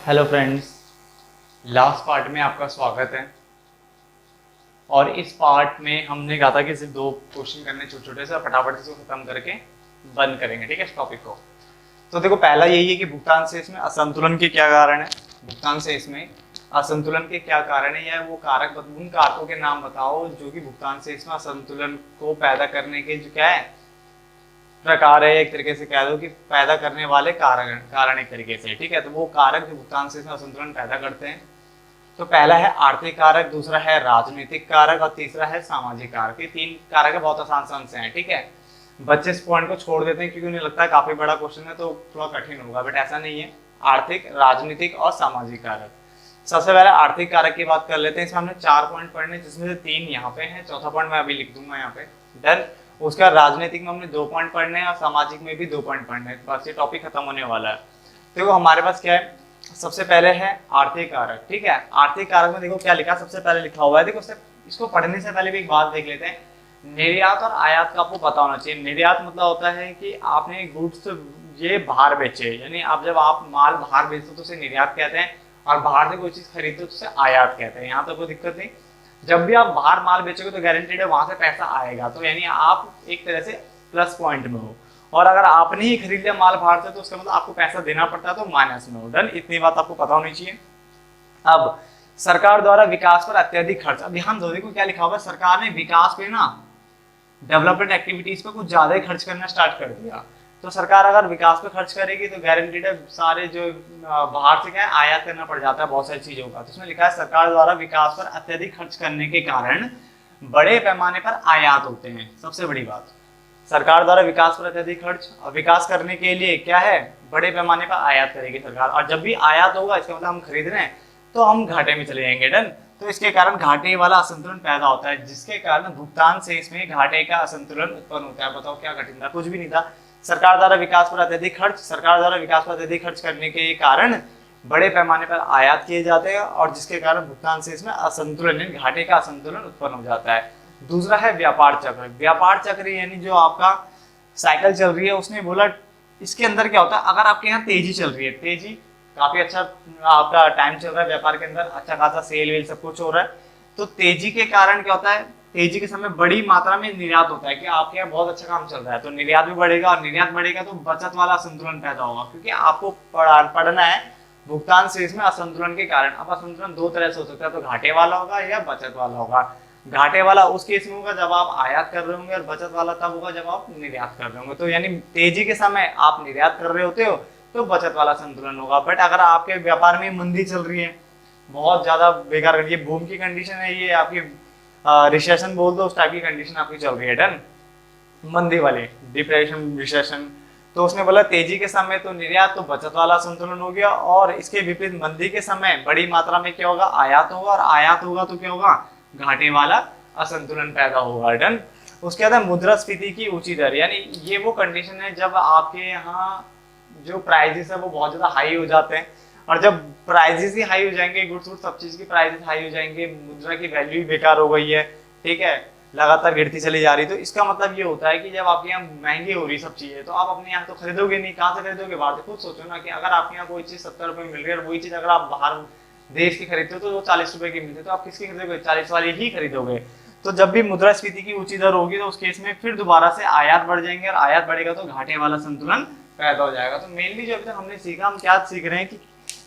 Hello friends, last part में आपका स्वागत है। और इस पार्ट में हमने कहा था कि सिर्फ दो क्वेश्चन करने छोटे छोटे से, फटाफट से इसको खत्म करके बंद करेंगे। ठीक है, इस टॉपिक को। तो देखो, पहला यही है कि भुगतान से इसमें असंतुलन के क्या कारण है। भुगतान से इसमें असंतुलन के क्या कारण है, या वो कारक, उन कारकों के नाम बताओ जो कि भुगतान से इसमें असंतुलन को पैदा करने के जो क्या है प्रकार है, एक तरीके से कह दो कि पैदा करने वाले कारण एक तरीके से। ठीक है, तो वो कारक जो भुगतान से इसमें असंतुलन पैदा करते हैं, तो पहला है आर्थिक कारक, दूसरा है राजनीतिक कारक और तीसरा है सामाजिक कारक। ये तीन कारक है, बहुत आसान से हैं। ठीक है, बच्चे इस पॉइंट को छोड़ देते हैं क्योंकि उन्हें लगता है काफी बड़ा क्वेश्चन है तो थोड़ा कठिन होगा, बट ऐसा नहीं है। आर्थिक, राजनीतिक और सामाजिक कारक। सबसे पहले आर्थिक कारक की बात कर लेते हैं। इसमें हमने 4 पॉइंट पढ़ने, जिसमें से 3 यहाँ पे हैं, चौथा पॉइंट मैं अभी लिख दूंगा यहाँ पे। डन। उसका राजनीतिक में हमने 2 पॉइंट पढ़ने हैं और सामाजिक में भी 2 पॉइंट पढ़ने हैं। बस ये टॉपिक खत्म होने वाला है। देखो हमारे पास क्या है, सबसे पहले है आर्थिक कारक। ठीक है, आर्थिक कारक में देखो क्या लिखा, सबसे पहले लिखा हुआ है। देखो इसको पढ़ने से पहले भी एक बात देख लेते हैं। निर्यात और आयात का आपको पता होना चाहिए। निर्यात मतलब होता है कि आपने गुड्स ये बाहर बेचे, यानी आप जब आप माल बाहर बेचते हो तो उसे निर्यात कहते हैं, और बाहर से कोई चीज खरीदते हो तो उसे आयात कहते हैं। यहाँ तो कोई दिक्कत नहीं। जब भी आप बाहर माल बेचोगे तो गारंटेड है वहां से पैसा आएगा, तो यानी आप एक तरह से प्लस पॉइंट में हो। और अगर आपने ही खरीद लिया माल बाहर से तो उसका मतलब आपको पैसा देना पड़ता है, तो माइनस में हो। डन, इतनी बात आपको पता होनी चाहिए। अब सरकार द्वारा विकास पर अत्यधिक खर्च। अब ध्यान दो, देखो क्या लिखा हुआ है, सरकार ने विकास पे ना, डेवलपमेंट एक्टिविटीज पे कुछ ज्यादा ही खर्च करना स्टार्ट कर दिया। तो सरकार अगर विकास पे खर्च करेगी तो गारंटीड है सारे जो बाहर से क्या है आयात करना पड़ जाता है बहुत सारी चीजों का। तो इसमें लिखा है सरकार द्वारा विकास पर अत्यधिक खर्च करने के कारण बड़े पैमाने पर आयात होते हैं। सबसे बड़ी बात, सरकार द्वारा विकास पर अत्यधिक खर्च, और विकास करने के लिए क्या है, बड़े पैमाने पर आयात करेगी सरकार। और जब भी आयात होगा इसका मतलब हम खरीद रहे हैं तो हम घाटे में चले जाएंगे। डन। तो इसके कारण घाटे वाला असंतुलन पैदा होता है, जिसके कारण भुगतान से इसमें घाटे का असंतुलन उत्पन्न होता है। बताओ क्या कठिन था, कुछ भी नहीं था। सरकार द्वारा विकास पर अत्यधिक खर्च, सरकार द्वारा विकास पर अत्यधिक खर्च करने के कारण बड़े पैमाने पर आयात किए जाते हैं, और जिसके कारण भुगतान से इसमें असंतुलन, घाटे का असंतुलन उत्पन्न हो जाता है। दूसरा है व्यापार चक्र। व्यापार चक्र यानी जो आपका साइकिल चल रही है, उसने बोला इसके अंदर क्या होता है, अगर आपके यहाँ तेजी चल रही है, तेजी काफी अच्छा आपका टाइम चल रहा है व्यापार के अंदर, अच्छा खासा सेल वेल सब कुछ हो रहा है, तो तेजी के कारण क्या होता है, तेजी के समय बड़ी मात्रा में निर्यात होता है कि आपके यहाँ बहुत अच्छा काम चल रहा है, तो निर्यात भी बढ़ेगा, और निर्यात बढ़ेगा तो बचत वाला असंतुलन पैदा होगा, क्योंकि आपको पढ़ना है भुगतान से इसमें असंतुलन के कारण। अब असंतुलन 2 तरह से हो सकता है, तो घाटे वाला होगा या बचत वाला होगा। घाटे वाला उस केस में होगा जब आप आयात कर रहे होंगे, और बचत वाला तब होगा जब आप निर्यात कर रहे होंगे। तो यानी तेजी के समय आप निर्यात कर रहे होते हो तो बचत वाला संतुलन होगा। बट अगर आपके व्यापार में मंदी चल रही है, बहुत ज्यादा बेकार, ये बूम की कंडीशन है, ये आपकी रिसेशन बोल दो, उस टाइप की कंडीशन आपकी चल रही है। डन, मंदी वाले, डिप्रेशन, रिसेशन। तो उसने बोला तेजी के समय तो निर्यात, तो बचत वाला संतुलन हो गया, और इसके विपरीत मंदी के समय बड़ी मात्रा में क्या होगा, आयात होगा, और आयात होगा तो क्या होगा, घाटे वाला असंतुलन पैदा होगा। डन। उसके बाद मुद्रास्फीति की ऊंची दर, यानी ये वो कंडीशन है जब आपके यहाँ जो प्राइजेस है वो बहुत ज्यादा हाई हो जाते हैं, और जब प्राइजेस ही हाई हो जाएंगे, गुड्स वुड्स सब चीज की प्राइजेस हाई हो जाएंगे, मुद्रा की वैल्यू भी बेकार हो गई है, ठीक है, लगातार गिरती चली जा रही, तो इसका मतलब ये होता है कि जब आपके यहाँ महंगी हो रही सब चीजें, तो आप अपने यहाँ तो खरीदोगे नहीं, कहाँ से खरीदोगे, बाहर से। खुद सोचो ना कि अगर आपके यहाँ कोई चीज 70 रुपए मिल रही है, और वही चीज अगर आप बाहर देश की खरीदते हो तो वो 40 रुपए की मिलती है, तो आप किसकी खरीदोगे, 40 वाली ही खरीदोगे। तो जब भी मुद्रास्फीति की ऊंची दर होगी तो उस केस में फिर दोबारा से आयात बढ़ जाएंगे, और आयात बढ़ेगा तो घाटे वाला संतुलन पैदा हो जाएगा। तो मेनली जो अभी तक हमने सीखा, हम क्या सीख रहे हैं कि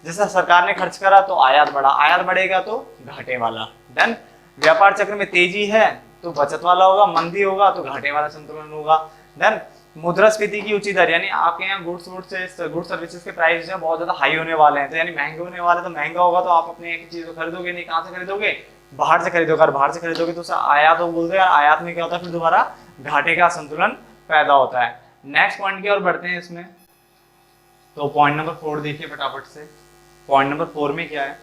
जैसा सरकार ने खर्च करा तो आयात बढ़ा, आयात बढ़ेगा तो घाटे वाला। डन। व्यापार चक्र में तेजी है तो बचत वाला होगा, मंदी होगा तो घाटे वाला संतुलन होगा। डन। मुद्रास्फीति की ऊंची दर, यानी आपके यहाँ गुड्स सर्विसेज के प्राइस जो बहुत ज्यादा हाई होने वाले हैं, तो यानी महंगे होने वाले, तो महंगा होगा तो आप अपने एक चीज को खरीदोगे नहीं, कहाँ से खरीदोगे, बाहर से खरीदोगे, और बाहर से खरीदोगे तो उसे आयात हो बोलते हैं, आयात में क्या होता है फिर दोबारा घाटे का संतुलन पैदा होता है। नेक्स्ट पॉइंट की ओर बढ़ते हैं इसमें। तो पॉइंट नंबर 4 देखिए फटाफट से। पॉइंट नंबर 4 में क्या है,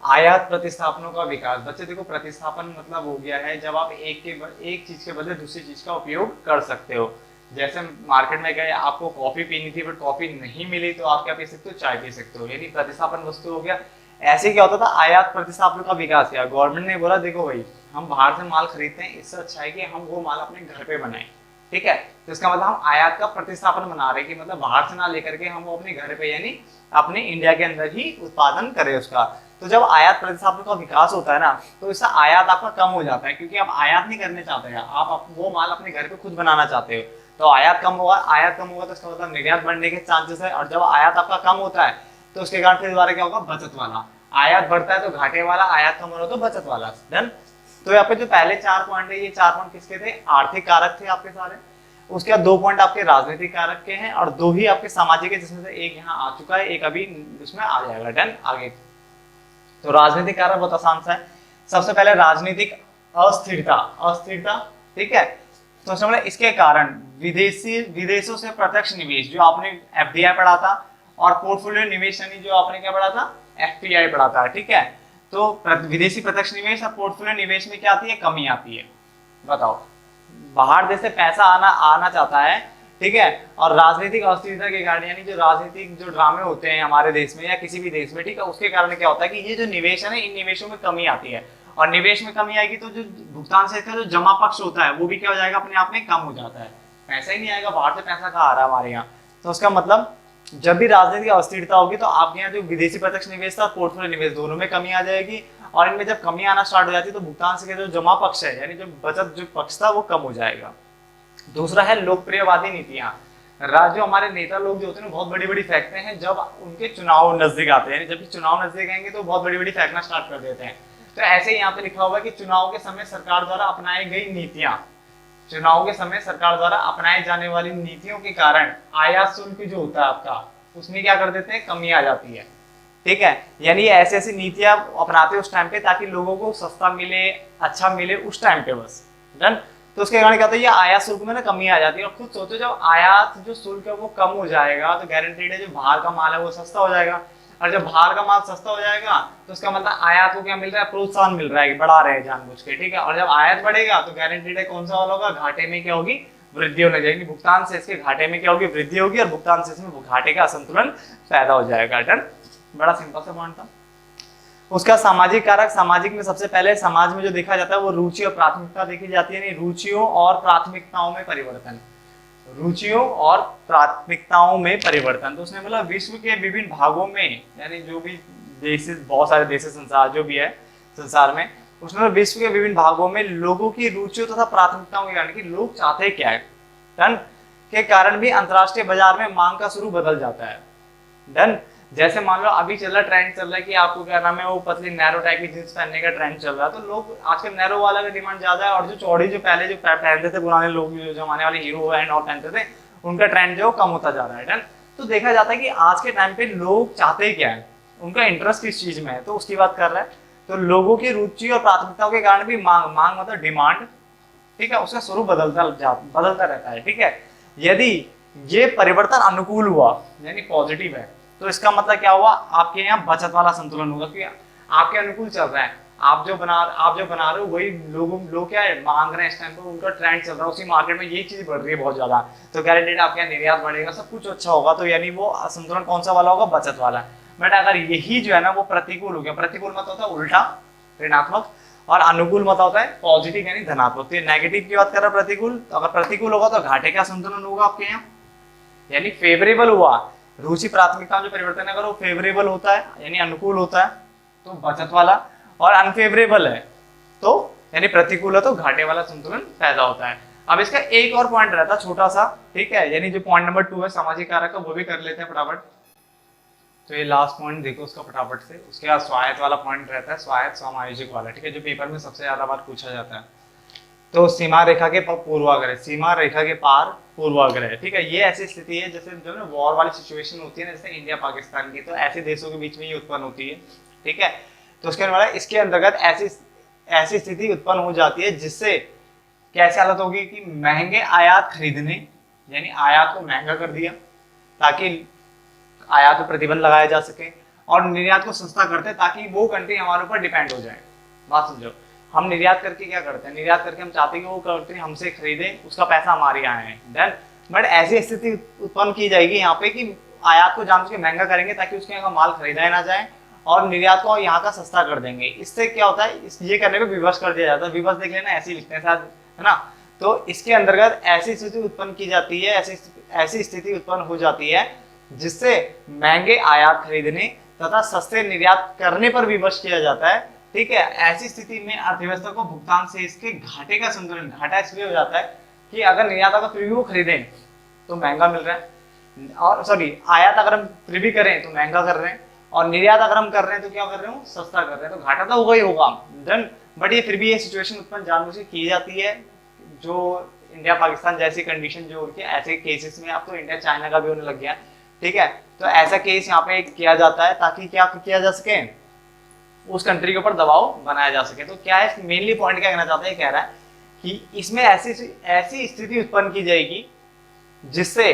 आयात प्रतिस्थापनों का विकास। बच्चे देखो, प्रतिस्थापन मतलब हो गया है जब आप एक चीज के बदले दूसरी चीज का उपयोग कर सकते हो। जैसे मार्केट में गए, आपको कॉफी पीनी थी बट कॉफी नहीं मिली, तो आप क्या पी सकते हो, चाय पी सकते हो, यानी प्रतिस्थापन वस्तु हो गया। ऐसे क्या होता था, आयात प्रतिस्थापन का विकास किया। गवर्नमेंट ने बोला देखो भाई, हम बाहर से माल खरीदते हैं, इससे अच्छा है कि हम वो माल अपने घर पे बनाएं, ठीक है। तो इसका मतलब हम आयात का प्रतिस्थापन बना रहे हैं कि मतलब बाहर से ना लेकर के हम वो अपने घर पे यानी अपने इंडिया के अंदर ही उत्पादन करें उसका। तो जब आयात प्रतिस्थापन का विकास होता है ना, तो इससे आयात आपका कम हो जाता है, क्योंकि आप आयात नहीं करने चाहते हैं, आप वो माल अपने घर पे खुद बनाना चाहते हो। तो आयात कम होगा, आयात कम होगा तो इसका मतलब निर्यात बढ़ने के चांसेस है, और जब आयात आपका कम होता है तो उसके कारण फिर दोबारा क्या होगा, बचत वाला। आयात बढ़ता है तो घाटे वाला, आयात कम हो रहा तो बचत वाला। डन। तो आपके जो पहले 4 पॉइंट है, ये 4 पॉइंट किसके थे, आर्थिक कारक थे आपके सारे। उसके बाद 2 पॉइंट आपके राजनीतिक कारक के हैं, और 2 ही आपके सामाजिक है, जिसमें से एक यहाँ आ चुका है, एक अभी उसमें आ जाएगा। डन। आगे तो राजनीतिक कारक बहुत आसान सा है। सबसे पहले राजनीतिक अस्थिरता, अस्थिरता, ठीक है। तो सबसे पहले इसके कारण विदेशों से प्रत्यक्ष निवेश, जो आपने एफडीआई पढ़ा था, और पोर्टफोलियो निवेश यानी जो आपने क्या पढ़ा था, एफपीआई पढ़ा था, ठीक है। तो विदेशी प्रत्यक्ष निवेश और पोर्टफोलियो निवेश में क्या आती है, कमी आती है। बताओ, बाहर देश से पैसा आना चाहता है, ठीक है, और राजनीतिक अस्थिरता के कारण, यानी जो राजनीतिक जो ड्रामे होते हैं हमारे देश में या किसी भी देश में, ठीक है, उसके कारण क्या होता है कि ये जो निवेश है ना, इन निवेशों में कमी आती है, और निवेश में कमी आएगी तो जो भुगतान से इसका जो जमा पक्ष होता है वो भी क्या हो जाएगा, अपने आप में कम हो जाता है। पैसा ही नहीं आएगा, बाहर से पैसा कहाँ आ रहा है हमारे यहाँ। तो उसका मतलब जब भी राजनीतिक अस्थिरता होगी तो आपके यहाँ जो विदेशी प्रत्यक्ष निवेश था, पोर्टफोलियो निवेश, दोनों में कमी आ जाएगी, और इनमें जब कमी आना स्टार्ट हो जाती है तो भुगतान से जो जमा पक्ष है, यानी जो बचत जो पक्ष था, वो कम हो जाएगा। दूसरा है लोकप्रियवादी नीतियां। जो हमारे नेता लोग जो होते हैं बहुत बड़ी बड़ी फेंकते हैं जब उनके चुनाव नजदीक आते हैं, जब चुनाव नजदीक आएंगे तो बहुत बड़ी बड़ी फेंकना स्टार्ट कर देते हैं। तो ऐसे ही यहाँ पे लिखा हुआ है कि चुनाव के समय सरकार द्वारा अपनाई गई नीतियां, चुनाव के समय सरकार द्वारा अपनाए जाने वाली नीतियों के कारण आयात शुल्क जो होता है आपका, उसमें क्या कर देते हैं, कमी आ जाती है, ठीक है। यानी ऐसी ऐसी नीतियां अपनाते उस टाइम पे ताकि लोगों को सस्ता मिले, अच्छा मिले उस टाइम पे बस। डन। तो उसके कारण क्या होता है, ये आयात शुल्क में ना कमी आ जाती है। और खुद सोचो, जब आयात जो शुल्क है वो कम हो जाएगा तो गारंटीड है जो बाहर का माल है वो सस्ता हो जाएगा, और जब बाहर का माल सस्ता हो जाएगा तो उसका मतलब आयात को क्या मिल रहा है, प्रोत्साहन मिल रहा है, बढ़ा रहे हैं जानबूझ के, ठीक है। और जब आयात बढ़ेगा तो गारंटीड है कौन सा वाला होगा, घाटे में क्या होगी, वृद्धि होने जाएगी। भुगतान से इसके घाटे में क्या होगी, वृद्धि होगी, और भुगतान से इसमें घाटे का असंतुलन पैदा हो जाएगा। डन। बड़ा सिंपल सा पॉइंट था। उसका सामाजिक कारक, सामाजिक में सबसे पहले समाज में जो देखा जाता है वो रुचि और प्राथमिकता देखी जाती है, रुचियों और प्राथमिकताओं में परिवर्तन, रुचियों और प्राथमिकताओं में परिवर्तन। तो उसने मतलब विश्व के विभिन्न भागों में, यानी जो भी देश, बहुत सारे देश संसार जो भी है संसार में, उसने विश्व के विभिन्न भागों में लोगों की रुचियों तथा प्राथमिकताओं के कारण, कि लोग चाहते क्या है, डन, के कारण भी अंतरराष्ट्रीय बाजार में मांग का स्वरूप बदल जाता है। डन। जैसे मान लो अभी चल रहा ट्रेंड चल रहा है कि आपको क्या नाम है, वो पतली नैरो टाइप की जींस पहनने का ट्रेंड चल रहा है, तो लोग आजकल नैरो वाला का डिमांड ज्यादा है, और जो चौड़ी जो पहले जो पहनते थे पुराने लोग, जो जमाने वाले हीरो एंड और पहनते थे, उनका ट्रेंड जो कम होता जा रहा है। डन। तो देखा जाता है कि आज के टाइम पे लोग चाहते क्या है, उनका इंटरेस्ट किस चीज में है, तो उसकी बात कर रहा है। तो लोगों की रुचि और प्राथमिकताओं के कारण भी मांग मतलब डिमांड, ठीक है, उसका स्वरूप बदलता रहता है, ठीक है। यदि ये परिवर्तन अनुकूल हुआ यानी पॉजिटिव है, तो इसका मतलब क्या हुआ, आपके यहाँ बचत वाला संतुलन होगा, कि आपके अनुकूल चल रहा है, आप जो बना रहे हो वही लोग क्या है, मांग रहे हैं इस टाइम पे, उनका ट्रेंड चल रहा है, उसी मार्केट में ये चीज बढ़ रही है बहुत ज्यादा, तो गारंटेड आपके यहाँ निर्यात बढ़ेगा, सब कुछ अच्छा होगा। तो यानी वो संतुलन कौन सा वाला होगा, बचत वाला। बट अगर यही जो है ना वो प्रतिकूल हो गया, प्रतिकूल मत होता है उल्टा ऋणात्मक, और अनुकूल मत होता है पॉजिटिव यानी धनात्मक। तो नेगेटिव की बात कर रहा है प्रतिकूल, तो अगर प्रतिकूल होगा तो घाटे का संतुलन होगा आपके यहाँ, यानी फेवरेबल हुआ, रुचि प्राथमिकता जो परिवर्तन है अगर वो फेवरेबल होता है यानी अनुकूल होता है तो बचत वाला, और अनफेवरेबल है तो यानी प्रतिकूल है तो घाटे वाला संतुलन पैदा होता है। अब इसका एक और पॉइंट रहता है छोटा सा, ठीक है, यानी जो पॉइंट नंबर 2 है सामाजिक कारक का, वो भी कर लेते हैं फटाफट। तो ये लास्ट पॉइंट देखो उसका फटाफट से। उसके बाद स्वायत्त वाला पॉइंट रहता है, स्वायत्त समायोजक वाला, ठीक है, जो पेपर में सबसे ज्यादा बार पूछा जाता है। तो सीमा रेखा के पूर्वाग्रह, सीमा रेखा के पार पूर्वाग्रह, ठीक है, ये ऐसी स्थिति है जैसे जो ना वॉर वाली सिचुएशन होती है ना, जैसे इंडिया पाकिस्तान की, तो ऐसे देशों के बीच में ये उत्पन्न होती है, ठीक है। तो इसके अंतर्गत ऐसी स्थिति उत्पन्न हो जाती है जिससे कैसी हालत होगी कि महंगे आयात खरीदने, यानी आयात को महंगा कर दिया ताकि आयात पर प्रतिबंध लगाया जा सके, और निर्यात को सस्ता करते ताकि वो कंट्री हमारे ऊपर डिपेंड हो जाए। बात समझो, हम निर्यात करके क्या करते हैं, निर्यात करके हम चाहते हैं कि वो कंट्री हमसे खरीदे, उसका पैसा हमारे यहाँ है, डन। बट ऐसी स्थिति उत्पन्न की जाएगी यहाँ पे कि आयात को जानबूझ के महंगा करेंगे ताकि उसके यहाँ का माल खरीदा ना जाए, और निर्यात को यहाँ का सस्ता कर देंगे। इससे क्या होता है, ये करने पे विवश कर दिया जाता है, विवश देख लेना ऐसे ही लिखते हैं शायद, है ना। तो इसके अंतर्गत ऐसी स्थिति उत्पन्न की जाती है, ऐसी स्थिति उत्पन्न हो जाती है जिससे महंगे आयात खरीदने तथा सस्ते निर्यात करने पर विवश किया जाता है। ठीक है, ऐसी स्थिति में अर्थव्यवस्था को भुगतान से इसके घाटे का संतुलन, घाटा इसलिए हो जाता है कि अगर निर्यात अगर फिर भी वो खरीदें तो महंगा मिल रहा है, और सॉरी आयात अगर हम फिर भी करें तो महंगा कर रहे हैं, और निर्यात अगर हम कर रहे हैं तो क्या कर रहे हो, सस्ता कर रहे हैं, तो घाटा तो होगा ही होगा। डन। बट ये फिर भी ये सिचुएशन उत्पन्न जानबूझ के की जाती है, जो इंडिया पाकिस्तान जैसी कंडीशन जो होती है, ऐसे केसेस में अब तो इंडिया चाइना का भी होने लग गया। ठीक है, तो ऐसा केस यहाँ पे किया जाता है ताकि क्या किया जा सके, उस कंट्री के ऊपर दबाव बनाया जा सके। तो क्या है मेनली पॉइंट क्या कहना चाहता है, कह रहा है कि इसमें ऐसी स्थिति उत्पन्न की जाएगी जिससे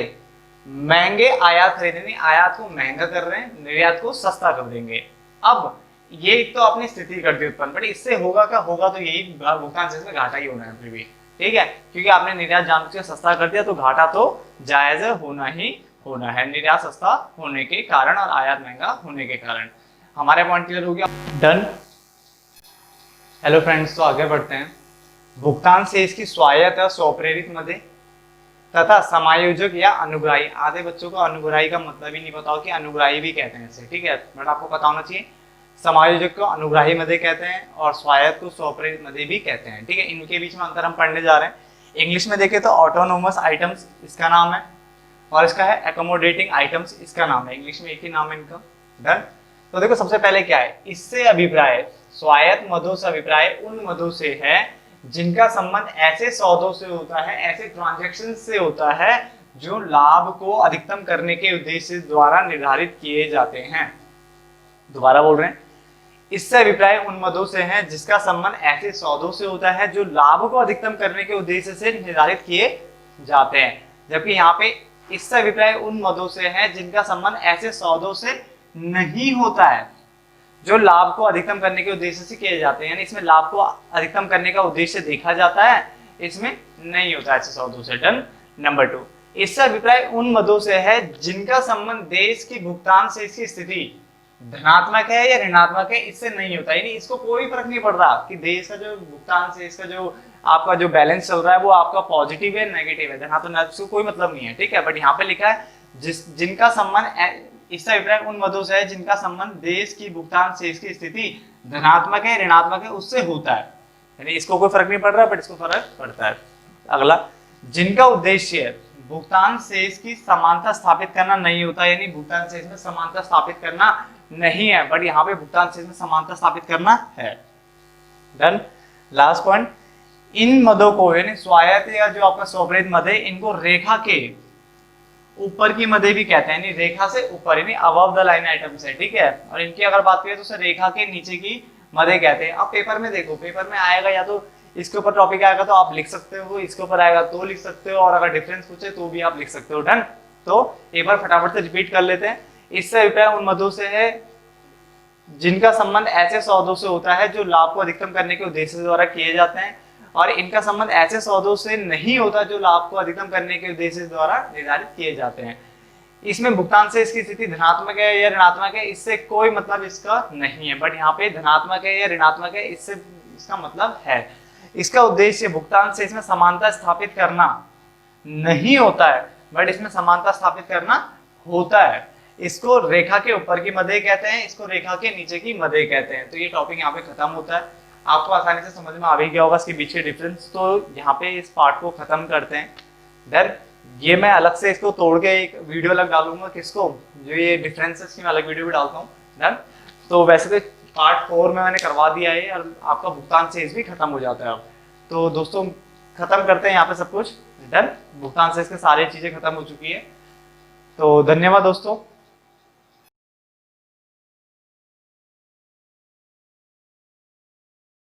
महंगे आयात खरीदेंगे, आयात को महंगा कर रहे हैं, निर्यात को सस्ता कर देंगे। अब ये तो अपनी स्थिति कर दी उत्पन्न, बट इससे होगा क्या, होगा तो यही भुगतान से इसमें घाटा ही होना है फिर भी। ठीक है, क्योंकि आपने निर्यात जानबूझ के सस्ता कर दिया तो घाटा तो जायज होना ही होना है, निर्यात सस्ता होने के कारण और आयात महंगा होने के कारण। हमारे पॉइंट क्लियर हो गया। डन। हेलो फ्रेंड्स, तो आगे बढ़ते हैं। भुगतान से इसकी स्वायत्त या स्वप्रेरित मदे तथा समायोजक या अनुग्राही। आधे बच्चों को अनुग्राही का मतलब ही नहीं पता हो कि अनुग्राही भी कहते हैं इसे। ठीक है, बट आपको पता होना चाहिए समायोजक को अनुग्राही मदे कहते हैं और स्वायत्त को स्वप्रेरित मदे भी कहते हैं। ठीक है, इनके बीच में अंतर हम पढ़ने जा रहे हैं। इंग्लिश में देखें तो ऑटोनोमस आइटम्स इसका नाम है, और इसका है एकोमोडेटिंग आइटम्स इसका नाम है। इंग्लिश में एक ही नाम है इनका। डन। तो देखो सबसे पहले क्या है, इससे अभिप्राय, स्वायत्त मदों से अभिप्राय उन मदों से है जिनका संबंध ऐसे सौदों से होता है, ऐसे ट्रांजैक्शन से होता है जो लाभ को अधिकतम करने के उद्देश्य द्वारा निर्धारित किए जाते हैं। दोबारा बोल रहे हैं, इससे अभिप्राय उन मदों से है जिसका संबंध ऐसे सौदों से होता है जो लाभ को अधिकतम करने के उद्देश्य से निर्धारित किए जाते हैं। जबकि यहाँ पे इससे अभिप्राय उन मदों से है जिनका संबंध ऐसे सौदों से नहीं होता है जो लाभ को अधिकतम करने के उद्देश्य से किए जाते हैं। यानी इसमें लाभ को अधिकतम करने का उद्देश्य देखा जाता है, इसमें नहीं होता ऐसे सौदों से। डन। नंबर 2, इससे अभिप्राय उन मदों से है जिनका संबंध देश की भुगतान से इसकी स्थिति धनात्मक है या ऋणात्मक है, इससे नहीं होता। यानी इसको कोई फर्क नहीं पड़ रहा कि देश का जो भुगतान से इसका जो आपका जो बैलेंस चल रहा है वो आपका पॉजिटिव है नेगेटिव है, धनात्मक तो इसको कोई मतलब नहीं है। ठीक है, बट यहाँ पे लिखा है जिनका संबंध, इससे अभिप्राय उन मदों से है जिनका संबंध देश की भुगतान से इसकी स्थिति धनात्मक है ऋणात्मक है उससे होता है। यानी इसको कोई फर्क नहीं पड़ रहा, बट इसको फर्क पड़ता है। अगला, जिनका उद्देश्य भुगतान शेष की समानता स्थापित करना नहीं होता, यानी भुगतान शेष में समानता स्थापित करना नहीं है, बट यहाँ पे भुगतान शेष में समानता स्थापित करना है। डन। लास्ट पॉइंट, इन मदों को यानी स्वायत्त या जो आपका स्वप्रेरित मद है, इनको रेखा के ऊपर की मदे भी कहते हैं, यानी रेखा से ऊपर यानी अबव द लाइन आइटम्स है। ठीक है, और इनकी अगर बात करें तो उसे रेखा के नीचे की मदे कहते हैं। अब पेपर में देखो, पेपर में आएगा या तो इसके ऊपर टॉपिक आएगा तो आप लिख सकते हो, इसके ऊपर आएगा तो लिख सकते हो, और अगर डिफरेंस पूछे तो भी आप लिख सकते हो। डन। तो एक बार फटाफट से रिपीट कर लेते हैं। इससे अभिप्राय उन मदों से है जिनका संबंध ऐसे सौदों से होता है जो लाभ को अधिकतम करने के उद्देश्य द्वारा किए जाते हैं, और इनका संबंध ऐसे सौदों से नहीं होता जो लाभ को अधिकतम करने के उद्देश्य द्वारा निर्धारित किए जाते हैं। इसमें भुगतान से इसकी स्थिति धनात्मक है या ऋणात्मक है, इससे कोई मतलब इसका नहीं है, बट यहाँ पे धनात्मक है या ऋणात्मक है इससे इसका मतलब है। इसका उद्देश्य भुगतान से इसमें समानता स्थापित करना नहीं होता है, बट इसमें समानता स्थापित करना होता है। इसको रेखा के ऊपर की मदे कहते हैं, इसको रेखा के नीचे की मदे कहते हैं। तो ये टॉपिक यहाँ पे खत्म होता है। आपको आसानी से समझ में आ भी गया होगा इसके बीच के डिफरेंस। तो यहाँ पे इस पार्ट को खत्म करते हैं। डन। ये मैं अलग से इसको तोड़ के एक वीडियो अलग डालूंगा, किसको, जो ये डिफरेंसेस की मैं अलग वीडियो भी डालता हूँ। डन। तो वैसे तो पार्ट 4 में मैंने करवा दिया है और आपका भुगतान शेष भी खत्म हो जाता है अब। तो दोस्तों खत्म करते हैं यहाँ पे सब कुछ। डन। भुगतान शेष के सारी चीजें खत्म हो चुकी है। तो धन्यवाद दोस्तों।